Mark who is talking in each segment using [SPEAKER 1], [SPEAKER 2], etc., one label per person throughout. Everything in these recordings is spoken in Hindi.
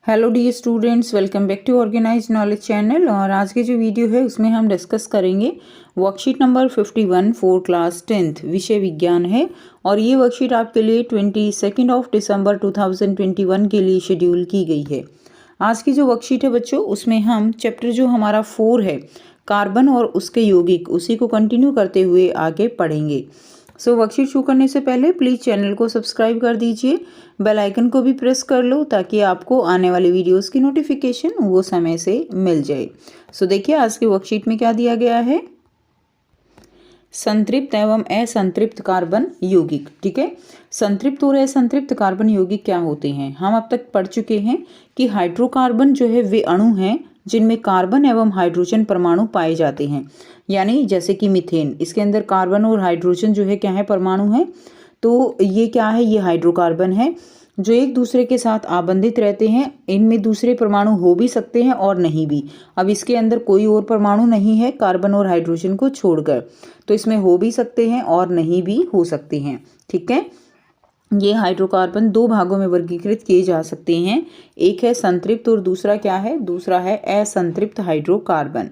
[SPEAKER 1] Hello dear students, welcome back to organise knowledge channel. और आज के जो वीडियो है उसमें हम डिस्कस करेंगे worksheet number 51 for class 10th, विषय विज्ञान है। और ये वर्कशीट आपके लिए 22 दिसंबर 2021 के लिए शेड्यूल की गई है। आज की जो वर्कशीट है बच्चों, उसमें हम चैप्टर जो हमारा 4 है कार्बन और उसके यौगिक, उसी को कंटिन्यू करते हुए आगे पढ़ेंगे। वर्कशीट शुरू करने से पहले प्लीज़ चैनल को सब्सक्राइब कर दीजिए, बेल आइकन को भी प्रेस कर लो ताकि आपको आने वाले वीडियोस की नोटिफिकेशन वो समय से मिल जाए। देखिए आज की वर्कशीट में क्या दिया गया है। संतृप्त एवं असंतृप्त कार्बन यौगिक। ठीक है, संतृप्त और असंतृप्त कार्बन यौगिक क्या होते हैं। हम अब तक पढ़ चुके हैं कि हाइड्रोकार्बन जो है वे अणु हैं जिनमें कार्बन एवं हाइड्रोजन परमाणु पाए जाते हैं। यानी जैसे कि मीथेन, इसके अंदर कार्बन और हाइड्रोजन जो है क्या है, परमाणु है। तो ये क्या है, ये हाइड्रोकार्बन है जो एक दूसरे के साथ आबंधित रहते हैं। इनमें दूसरे परमाणु हो भी सकते हैं और नहीं भी। अब इसके अंदर कोई और परमाणु नहीं है कार्बन और हाइड्रोजन को छोड़कर, तो इसमें हो भी सकते हैं और नहीं भी हो सकते हैं। ठीक है, ये हाइड्रोकार्बन दो भागों में वर्गीकृत किए जा सकते हैं। एक है संतृप्त और दूसरा क्या है, दूसरा है असंतृप्त हाइड्रोकार्बन।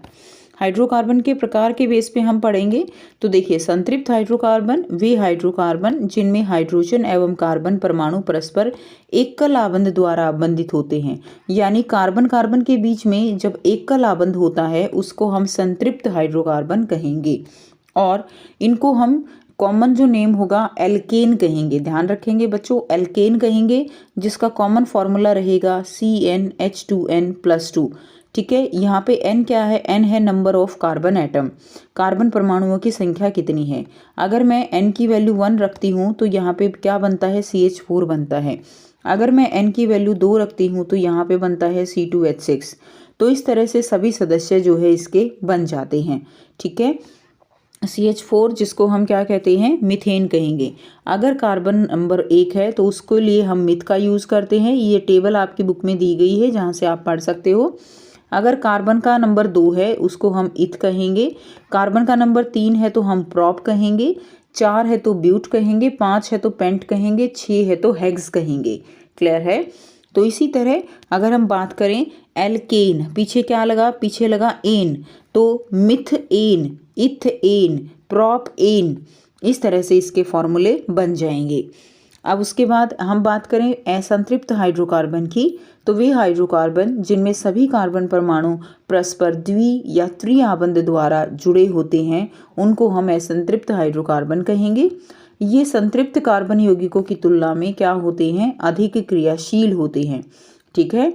[SPEAKER 1] हाइड्रोकार्बन के प्रकार के बेस पे हम पढ़ेंगे। तो देखिए, संतृप्त हाइड्रोकार्बन वे हाइड्रोकार्बन जिनमें हाइड्रोजन एवं कार्बन परमाणु परस्पर एकल आबंध द्वारा बंधित होते हैं। यानी कार्बन कार्बन के बीच में जब एकल आबंध होता है उसको हम संतृप्त हाइड्रोकार्बन कहेंगे। और इनको हम कॉमन जो नेम होगा एल्केन कहेंगे। ध्यान रखेंगे बच्चों, एल्केन कहेंगे, जिसका कॉमन फॉर्मूला रहेगा CnH2n+2। ठीक है, यहाँ पे n क्या है, n है number of carbon atom, carbon परमाणुओं की संख्या कितनी है। अगर मैं n की वैल्यू 1 रखती हूँ तो यहाँ पे क्या बनता है, CH4 बनता है। अगर मैं n की वैल्यू 2 रखती हूँ तो यहाँ पे बनता है C2H6। तो इस तरह से सभी सदस्य जो है इसके बन जाते हैं। ठीक है, CH4 जिसको हम क्या कहते हैं, मीथेन कहेंगे। अगर कार्बन नंबर 1 है तो उसके लिए हम मिथ का यूज़ करते हैं। ये टेबल आपकी बुक में दी गई है जहाँ से आप पढ़ सकते हो। अगर कार्बन का नंबर 2 है उसको हम इथ कहेंगे। कार्बन का नंबर 3 है तो हम प्रॉप कहेंगे। 4 है तो ब्यूट कहेंगे। 5 है तो पेंट कहेंगे। 6 है तो हेक्स कहेंगे। क्लियर है। तो इसी तरह अगर हम बात करें एल्केन, पीछे क्या लगा, पीछे लगा एन, तो मिथ एन, इथ एन, प्रॉप एन, इस तरह से इसके फॉर्मूले बन जाएंगे। अब उसके बाद हम बात करें असंतृप्त हाइड्रोकार्बन की, तो वे हाइड्रोकार्बन जिनमें सभी कार्बन परमाणु परस्पर द्वि या त्रिआबंध द्वारा जुड़े होते हैं उनको हम असंतृप्त हाइड्रोकार्बन कहेंगे। ये संतृप्त कार्बन यौगिकों की तुलना में क्या होते हैं, अधिक क्रियाशील होते हैं। ठीक है,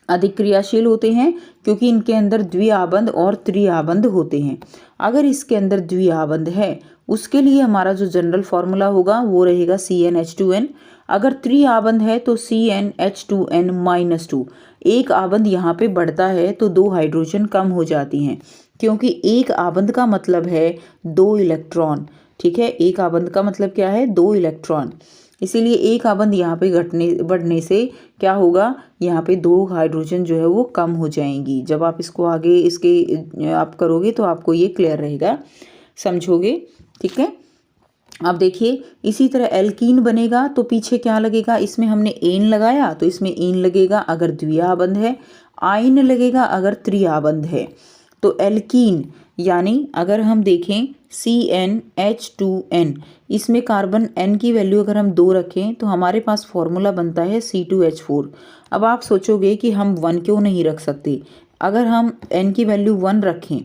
[SPEAKER 1] अधिक क्रियाशील होते हैं क्योंकि इनके अंदर द्विआबंध और त्रिआबंध होते हैं। अगर इसके अंदर द्विआबंध है उसके लिए हमारा जो जनरल फॉर्मूला होगा वो रहेगा CnH2n। अगर त्रिआबंध है तो CnH2n-2। एक आबंध यहाँ पे बढ़ता है तो 2 हाइड्रोजन कम हो जाती हैं, क्योंकि एक आबंध का मतलब है 2 इलेक्ट्रॉन। ठीक है, एक आबंध का मतलब क्या है, 2 इलेक्ट्रॉन। इसीलिए एक आबंध यहाँ पे घटने बढ़ने से क्या होगा, यहाँ पे 2 हाइड्रोजन जो है वो कम हो जाएंगी। जब आप इसको आगे इसके आप करोगे तो आपको ये क्लियर रहेगा, समझोगे। ठीक है, अब देखिए इसी तरह एल्कीन बनेगा तो पीछे क्या लगेगा, इसमें हमने एन लगाया तो इसमें एन लगेगा अगर द्विआबंध है, आइन लगेगा अगर त्रिआबंध है। तो एल्कीन यानी अगर हम देखें CnH2n, इसमें कार्बन n की वैल्यू अगर हम 2 रखें तो हमारे पास फॉर्मूला बनता है C2H4। अब आप सोचोगे कि हम 1 क्यों नहीं रख सकते। अगर हम n की वैल्यू 1 रखें,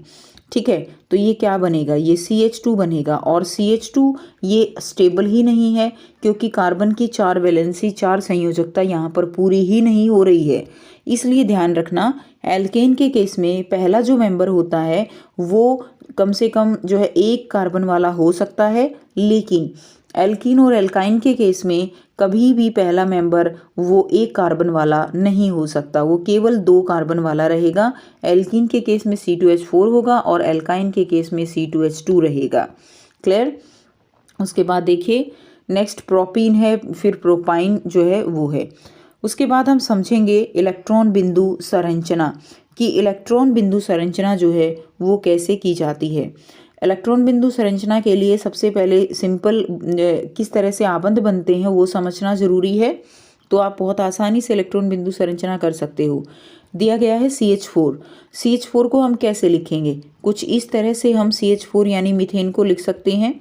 [SPEAKER 1] ठीक है, तो ये क्या बनेगा, ये CH2 बनेगा। और CH2 ये स्टेबल ही नहीं है क्योंकि कार्बन की 4 वैलेंसी 4 संयोजकता यहाँ पर पूरी ही नहीं हो रही है। इसलिए ध्यान रखना, एल्केन के केस में पहला जो मेंबर होता है वो कम से कम जो है 1 कार्बन वाला हो सकता है, लेकिन एल्कीन और एल्काइन के केस में कभी भी पहला मेंबर वो 1 कार्बन वाला नहीं हो सकता, वो केवल 2 कार्बन वाला रहेगा। एल्कीन के केस में C2H4 होगा और एल्काइन के केस में C2H2 रहेगा। क्लियर। उसके बाद देखिए नेक्स्ट प्रोपीन है, फिर प्रोपाइन जो है वो है। उसके बाद हम समझेंगे इलेक्ट्रॉन बिंदु संरचना, कि इलेक्ट्रॉन बिंदु संरचना जो है वो कैसे की जाती है। इलेक्ट्रॉन बिंदु संरचना के लिए सबसे पहले सिंपल किस तरह से आबंध बनते हैं वो समझना ज़रूरी है। तो आप बहुत आसानी से इलेक्ट्रॉन बिंदु संरचना कर सकते हो। दिया गया है CH4। CH4 को हम कैसे लिखेंगे? कुछ इस तरह से हम CH4 यानी मीथेन को लिख सकते हैं।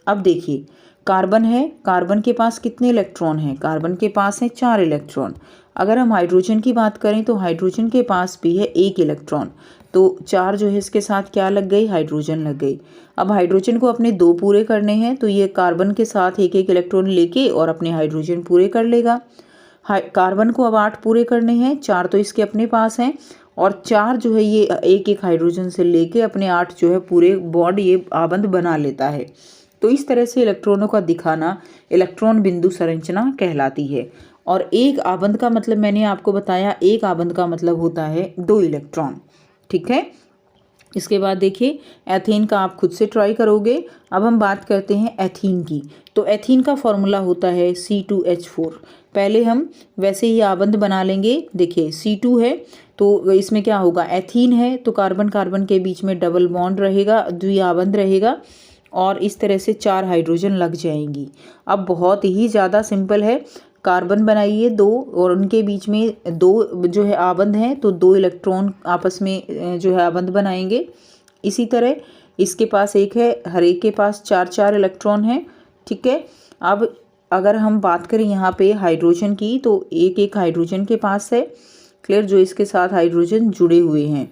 [SPEAKER 1] अब देखिए, कार्बन है, कार्बन के पास कितने इलेक्ट्रॉन हैं? कार्बन के पास है 4 इलेक्ट्रॉन। अगर हम हाइड्रोजन की बात करें तो हाइड्रोजन के पास भी है 1 इलेक्ट्रॉन। तो 4 जो है इसके साथ क्या लग गई? हाइड्रोजन लग गई। अब हाइड्रोजन को अपने 2 पूरे करने हैं, तो ये कार्बन के साथ 1-1 इलेक्ट्रॉन लेके और अपने हाइड्रोजन पूरे कर लेगा। कार्बन को अब 8 पूरे करने हैं, 4 तो इसके अपने पास हैं और 4 जो है ये 1-1 हाइड्रोजन से लेके अपने 8 जो है पूरे बॉन्ड ये आबंध बना लेता है। तो इस तरह से इलेक्ट्रॉनों का दिखाना इलेक्ट्रॉन बिंदु संरचना कहलाती है। और एक आबंध का मतलब मैंने आपको बताया, एक आबंध का मतलब होता है 2 इलेक्ट्रॉन। ठीक है। इसके बाद देखिए, एथेन का आप खुद से ट्राई करोगे। अब हम बात करते हैं एथीन की। तो एथीन का फॉर्मूला होता है C2H4। पहले हम वैसे ही आबंध बना लेंगे। देखिए C2 है तो इसमें क्या होगा? एथीन है तो कार्बन कार्बन के बीच में डबल बॉन्ड रहेगा, द्विआबंध रहेगा और इस तरह से 4 हाइड्रोजन लग जाएंगी। अब बहुत ही ज़्यादा सिंपल है। कार्बन बनाइए 2 और उनके बीच में 2 जो है आबंध हैं, तो 2 इलेक्ट्रॉन आपस में जो है आबंध बनाएंगे। इसी तरह इसके पास 1 है, हर एक के पास 4-4 इलेक्ट्रॉन हैं। ठीक है। अब अगर हम बात करें यहाँ पे हाइड्रोजन की, तो 1-1 हाइड्रोजन के पास है। क्लियर? जो इसके साथ हाइड्रोजन जुड़े हुए हैं,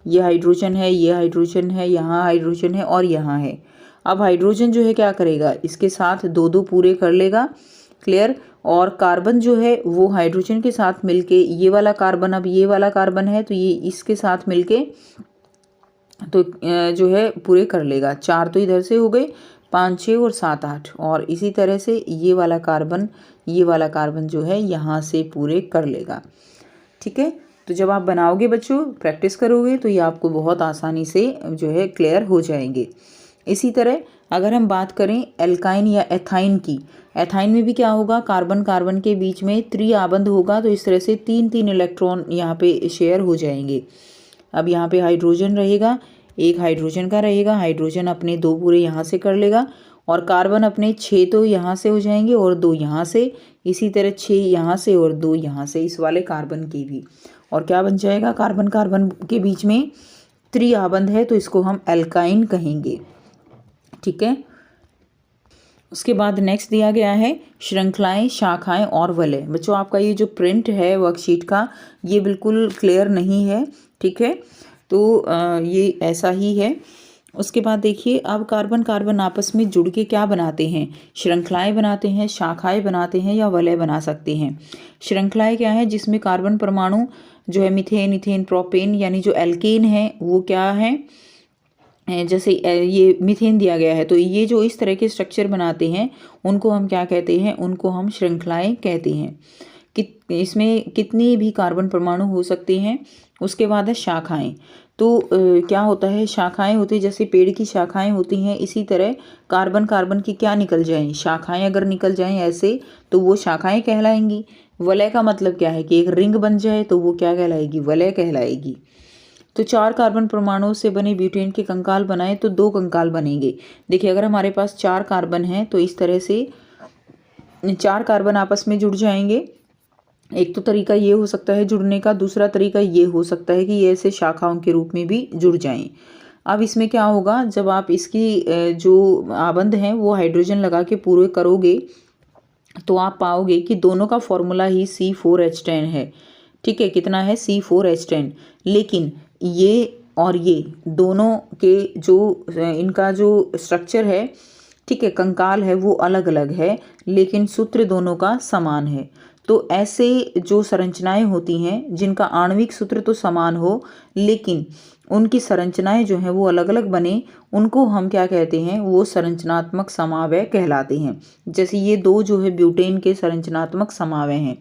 [SPEAKER 1] ये हाइड्रोजन है, ये हाइड्रोजन है, यहाँ हाइड्रोजन है और यहाँ है। अब हाइड्रोजन जो है क्या करेगा? इसके साथ 2-2 पूरे कर लेगा। क्लियर? और कार्बन जो है वो हाइड्रोजन के साथ मिलके, ये वाला कार्बन, अब ये वाला कार्बन है तो ये इसके साथ मिलके तो जो है पूरे कर लेगा। 4 तो इधर से हो गए, 5, 6 और 7, 8 और इसी तरह से ये वाला कार्बन जो है यहाँ से पूरे कर लेगा। ठीक है। तो जब आप बनाओगे बच्चों, प्रैक्टिस करोगे तो ये आपको बहुत आसानी से जो है क्लियर हो जाएंगे। इसी तरह अगर हम बात करें एल्काइन या एथाइन की, एथाइन में भी क्या होगा? कार्बन कार्बन के बीच में त्रिआबंध होगा, तो इस तरह से 3-3 इलेक्ट्रॉन यहाँ पे शेयर हो जाएंगे। अब यहाँ पे हाइड्रोजन रहेगा, 1 हाइड्रोजन का रहेगा, हाइड्रोजन अपने 2 पूरे यहाँ से कर लेगा और कार्बन अपने 6 तो यहाँ से हो जाएंगे और 2 यहाँ से, इसी तरह 6 यहाँ से और 2 यहाँ से, इस वाले कार्बन की भी। और क्या बन जाएगा? कार्बन कार्बन के बीच में त्रिआबंध है तो इसको हम एल्काइन कहेंगे। ठीक है। उसके बाद नेक्स्ट दिया गया है श्रृंखलाएं, शाखाएं और वलय। बच्चों आपका ये जो प्रिंट है वर्कशीट का, ये बिल्कुल क्लियर नहीं है। ठीक है। तो ये ऐसा ही है। उसके बाद देखिए, अब कार्बन कार्बन आपस में जुड़ के क्या बनाते हैं? श्रृंखलाएं बनाते हैं, शाखाएं बनाते हैं या वलय बना सकते हैं। श्रृंखलाएं क्या है? जिसमें कार्बन परमाणु जो है मीथेन, इथेन, प्रोपेन यानी जो एल्केन है वो क्या है? जैसे ये मीथेन दिया गया है तो ये जो इस तरह के स्ट्रक्चर बनाते हैं उनको हम क्या कहते हैं? उनको हम श्रृंखलाएं कहते हैं। इसमें कितने भी कार्बन परमाणु हो सकते हैं। उसके बाद है शाखाएं। तो क्या होता है? शाखाएं होती है, जैसे पेड़ की शाखाएं होती हैं, इसी तरह कार्बन कार्बन की क्या निकल जाएं? शाखाएं अगर निकल जाएं ऐसे तो वो शाखाएं कहलाएंगी। वलय का मतलब क्या है? कि एक रिंग बन जाए तो वो क्या कहलाएगी? वलय कहलाएगी। तो 4 कार्बन परमाणुओं से बने ब्यूटेन के कंकाल बनाए तो 2 कंकाल बनेंगे। देखिए, अगर हमारे पास 4 कार्बन हैं तो इस तरह से 4 कार्बन आपस में जुड़ जाएंगे। एक तो तरीका ये हो सकता है जुड़ने का, दूसरा तरीका ये हो सकता है कि ये ऐसे शाखाओं के रूप में भी जुड़ जाएं। अब इसमें क्या होगा? जब आप इसकी जो आबंध हैं वो हाइड्रोजन लगा के पूरे करोगे तो आप पाओगे कि दोनों का फॉर्मूला ही C4H10 है। ठीक है। कितना है? C4H10। लेकिन ये और ये दोनों के जो इनका जो स्ट्रक्चर है, ठीक है, कंकाल है, वो अलग अलग है, लेकिन सूत्र दोनों का समान है। तो ऐसे जो संरचनाएं होती हैं जिनका आणविक सूत्र तो समान हो लेकिन उनकी संरचनाएं जो हैं वो अलग अलग बने, उनको हम क्या कहते हैं? वो संरचनात्मक समावयव कहलाते हैं। जैसे ये 2 जो है ब्यूटेन के संरचनात्मक समावयव हैं।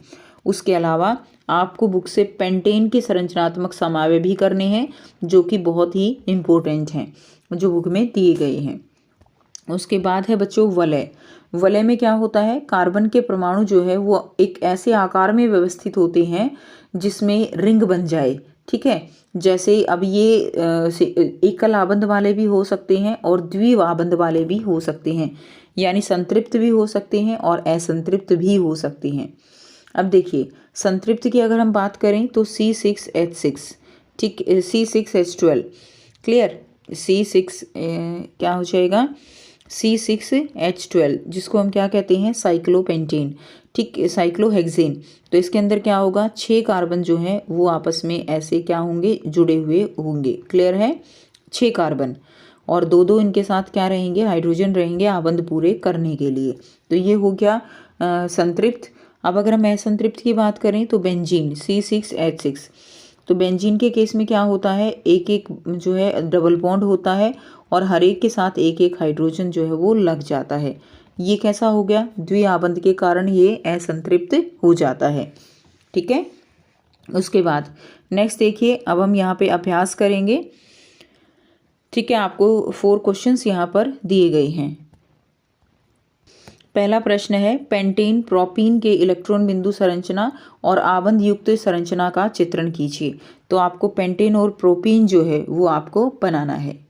[SPEAKER 1] उसके अलावा आपको बुक से पेंटेन के संरचनात्मक समावयव भी करने हैं जो कि बहुत ही इम्पोर्टेंट हैं, जो बुक में दिए गए हैं। उसके बाद है बच्चों वलय। वलय में क्या होता है? कार्बन के परमाणु जो है वो एक ऐसे आकार में व्यवस्थित होते हैं जिसमें रिंग बन जाए। ठीक है। जैसे अब ये एकल आबंध वाले भी हो सकते हैं और द्विआबंध वाले भी हो सकते हैं, यानी संतृप्त भी हो सकते हैं और असंतृप्त भी हो सकते हैं। अब देखिए संतृप्त की अगर हम बात करें तो C6H6, ठीक, C6H12, क्लियर, C6 क्या हो जाएगा, C6H12, जिसको हम क्या कहते हैं, साइक्लोपेंटेन, ठीक, साइक्लोहेक्सेन। तो इसके अंदर क्या होगा, 6 कार्बन जो हैं वो आपस में ऐसे क्या होंगे, जुड़े हुए होंगे, क्लियर है, 6 कार्बन, और दो दो इनके साथ क्या रहेंगे, हाइड्रोजन रहेंगे आबंध पूरे करने के लिए। तो ये हो गया संतृप्त। अब अगर हम असंतृप्त की बात करें तो बेंजीन, C6H6। तो बेंजीन के केस में क्या होता है, एक एक जो है डबल बॉन्ड होता है और हर एक के साथ एक एक हाइड्रोजन जो है वो लग जाता है। ये कैसा हो गया, द्विआबंध के कारण ये असंतृप्त हो जाता है, ठीक है। उसके बाद नेक्स्ट देखिए, अब हम यहाँ पे अभ्यास करेंगे, ठीक है। आपको 4 क्वेश्चंस यहाँ पर दिए गए हैं। पहला प्रश्न है, पेंटेन प्रोपीन के इलेक्ट्रॉन बिंदु संरचना और आबंध युक्त संरचना का चित्रण कीजिए। तो आपको पेंटेन और प्रोपीन जो है वो आपको बनाना है।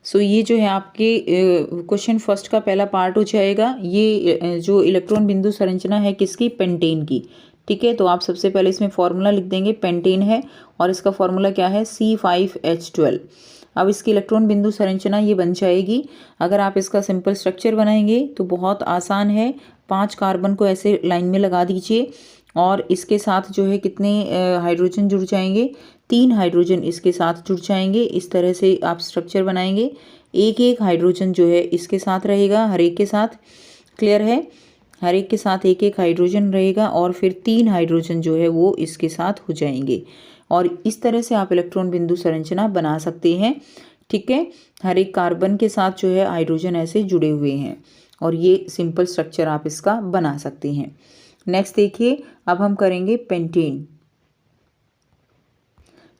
[SPEAKER 1] सो ये जो है आपके क्वेश्चन फर्स्ट का पहला पार्ट हो जाएगा। ये जो इलेक्ट्रॉन बिंदु संरचना है किसकी, पेंटेन की, ठीक है। तो आप सबसे पहले इसमें फॉर्मूला लिख देंगे, पेंटेन है और इसका फॉर्मूला क्या है, C5H12। अब इसकी इलेक्ट्रॉन बिंदु संरचना ये बन जाएगी। अगर आप इसका सिंपल स्ट्रक्चर बनाएंगे तो बहुत आसान है। 5 कार्बन को ऐसे लाइन में लगा दीजिए और इसके साथ जो है कितने हाइड्रोजन जुड़ जाएंगे, 3 हाइड्रोजन इसके साथ जुड़ जाएंगे। इस तरह से आप स्ट्रक्चर बनाएंगे। एक एक हाइड्रोजन जो है इसके साथ रहेगा, हर एक के साथ, क्लियर है, हर एक के साथ एक एक हाइड्रोजन रहेगा और फिर 3 हाइड्रोजन जो है वो इसके साथ हो जाएंगे। और इस तरह से आप इलेक्ट्रॉन बिंदु संरचना बना सकते हैं, ठीक है। हर एक कार्बन के साथ जो है हाइड्रोजन ऐसे जुड़े हुए हैं और ये सिंपल स्ट्रक्चर आप इसका बना सकते हैं। नेक्स्ट देखिए, अब हम करेंगे पेंटेन।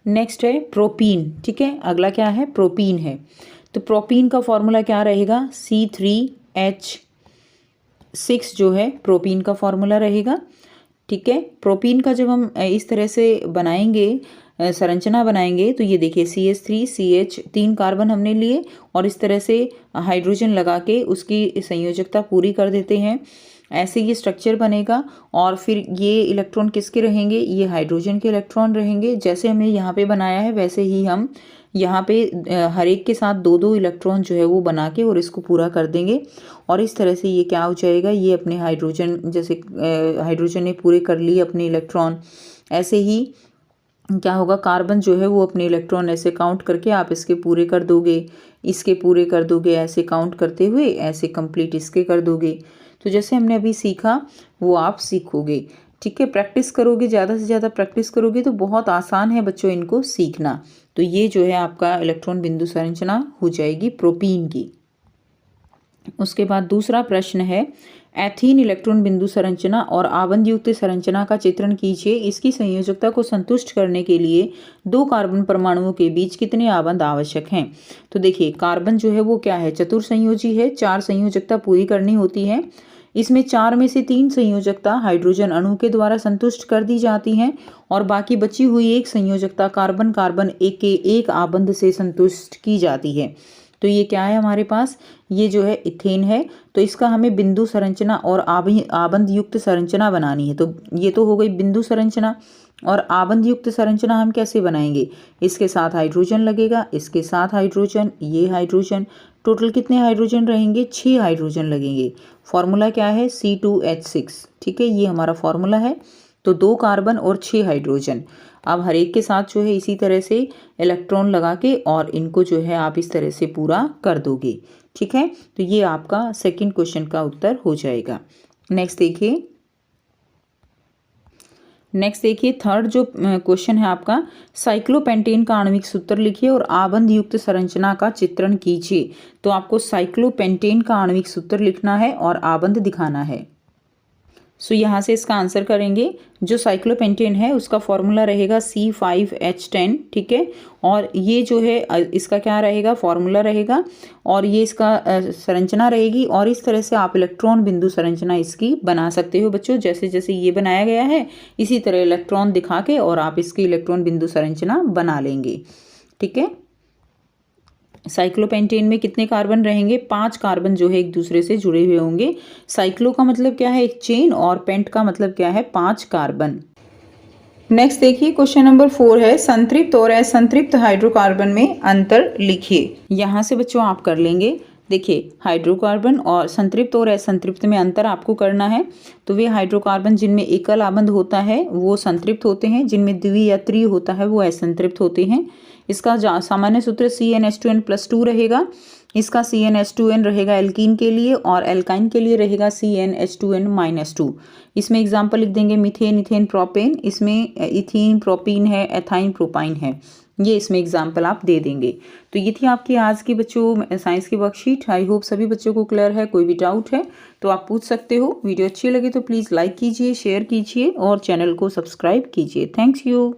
[SPEAKER 1] नेक्स्ट है प्रोपीन, ठीक है। अगला क्या है, प्रोपीन है। तो प्रोपीन का फॉर्मूला क्या रहेगा, C3H6 जो है प्रोपीन का फॉर्मूला रहेगा, ठीक है। प्रोपीन का जब हम इस तरह से बनाएंगे, संरचना बनाएंगे, तो ये देखिए CH3CH 3 कार्बन हमने लिए और इस तरह से हाइड्रोजन लगा के उसकी संयोजकता पूरी कर देते हैं। ऐसे ये स्ट्रक्चर बनेगा और फिर ये इलेक्ट्रॉन किसके रहेंगे, ये हाइड्रोजन के इलेक्ट्रॉन रहेंगे। जैसे हमने यहाँ पे बनाया है वैसे ही हम यहाँ पे हर एक के साथ 2-2 इलेक्ट्रॉन जो है वो बना के और इसको पूरा कर देंगे और इस तरह से ये क्या हो जाएगा, ये अपने हाइड्रोजन, जैसे हाइड्रोजन ने पूरे कर लिए अपने इलेक्ट्रॉन, ऐसे ही क्या होगा, कार्बन जो है वो अपने इलेक्ट्रॉन ऐसे काउंट करके आप इसके पूरे कर दोगे, इसके पूरे कर दोगे, ऐसे काउंट करते हुए ऐसे कंप्लीट इसके कर दोगे। तो जैसे हमने अभी सीखा वो आप सीखोगे, ठीक है। प्रैक्टिस करोगे, ज़्यादा से ज़्यादा प्रैक्टिस करोगे तो बहुत आसान है बच्चों इनको सीखना। तो ये जो है आपका इलेक्ट्रॉन बिंदु संरचना हो जाएगी प्रोपीन की। उसके बाद दूसरा प्रश्न है, एथीन इलेक्ट्रॉन बिंदु संरचना और आबंध युक्त संरचना का चित्रण कीजिए। इसकी संयोजकता को संतुष्ट करने के लिए 2 कार्बन परमाणुओं के बीच कितने आबंध आवश्यक हैं। तो देखिए कार्बन जो है वो क्या है, चतुर्संयोजी है, 4 संयोजकता पूरी करनी होती है। इसमें 4 में से 3 संयोजकता हाइड्रोजन अणु के द्वारा संतुष्ट कर दी जाती हैं और बाकी बची हुई 1 संयोजकता कार्बन कार्बन एक के एक आबंध से संतुष्ट की जाती है। तो ये क्या है हमारे पास, ये जो है इथेन है। तो इसका हमें बिंदु संरचना और आबंध युक्त संरचना बनानी है। तो ये तो हो गई बिंदु संरचना, और आबंध युक्त संरचना हम कैसे बनाएंगे, इसके साथ हाइड्रोजन लगेगा, इसके साथ हाइड्रोजन, ये हाइड्रोजन, टोटल कितने हाइड्रोजन रहेंगे, 6 हाइड्रोजन लगेंगे। फॉर्मूला क्या है, C2H6, ठीक है, ये हमारा फॉर्मूला है। तो 2 कार्बन और 6 हाइड्रोजन। अब हर एक के साथ जो है इसी तरह से इलेक्ट्रॉन लगा के और इनको जो है आप इस तरह से पूरा कर दोगे, ठीक है। तो ये आपका सेकंड क्वेश्चन का उत्तर हो जाएगा। नेक्स्ट देखिए थर्ड जो क्वेश्चन है आपका, साइक्लोपेंटेन का आणविक सूत्र लिखिए और आबंध युक्त संरचना का चित्रण कीजिए। तो आपको साइक्लोपेंटेन का आणविक सूत्र लिखना है और आबंध दिखाना है। सो यहाँ से इसका आंसर करेंगे। जो साइक्लोपेंटेन है उसका फॉर्मूला रहेगा C5H10, ठीक है। और ये जो है इसका क्या रहेगा, फॉर्मूला रहेगा और ये इसका संरचना रहेगी। और इस तरह से आप इलेक्ट्रॉन बिंदु संरचना इसकी बना सकते हो बच्चों। जैसे जैसे ये बनाया गया है इसी तरह इलेक्ट्रॉन दिखा के और आप इसकी इलेक्ट्रॉन बिंदु संरचना बना लेंगे, ठीक है। साइक्लोपेंटेन में कितने कार्बन रहेंगे? 5 कार्बन जो है एक दूसरे से जुड़े हुए होंगे। साइक्लो का मतलब क्या है? एक चेन, और पेंट का मतलब क्या है? 5 कार्बन। नेक्स्ट देखिए क्वेश्चन नंबर 4 है, संतृप्त और असंतृप्त हाइड्रोकार्बन में अंतर लिखिए। यहाँ से बच्चों आप कर लेंगे। देखिए हाइड्रोकार्बन और संतृप्त और असंतृप्त में अंतर आपको करना है। तो वे हाइड्रोकार्बन जिनमें एकल आबंध होता है वो संतृप्त होते हैं, जिनमें द्वि या त्रि होता है वो असंतृप्त होते हैं। इसका सामान्य सूत्र CnH2n+2 रहेगा। इसका CnH2n रहेगा एल्कीन के लिए, और एल्काइन के लिए रहेगा CnH2n-2। इसमें एग्जाम्पल लिख देंगे मीथेन, इथेन, प्रोपेन। इसमें इथीन, प्रोपीन है, एथाइन, प्रोपाइन है। ये इसमें एग्जाम्पल आप दे देंगे। तो ये थी आपकी आज की बच्चों साइंस की वर्कशीट। आई होप सभी बच्चों को क्लियर है। कोई भी डाउट है तो आप पूछ सकते हो। वीडियो अच्छी लगे तो प्लीज़ लाइक कीजिए, शेयर कीजिए और चैनल को सब्सक्राइब कीजिए। Thanks you.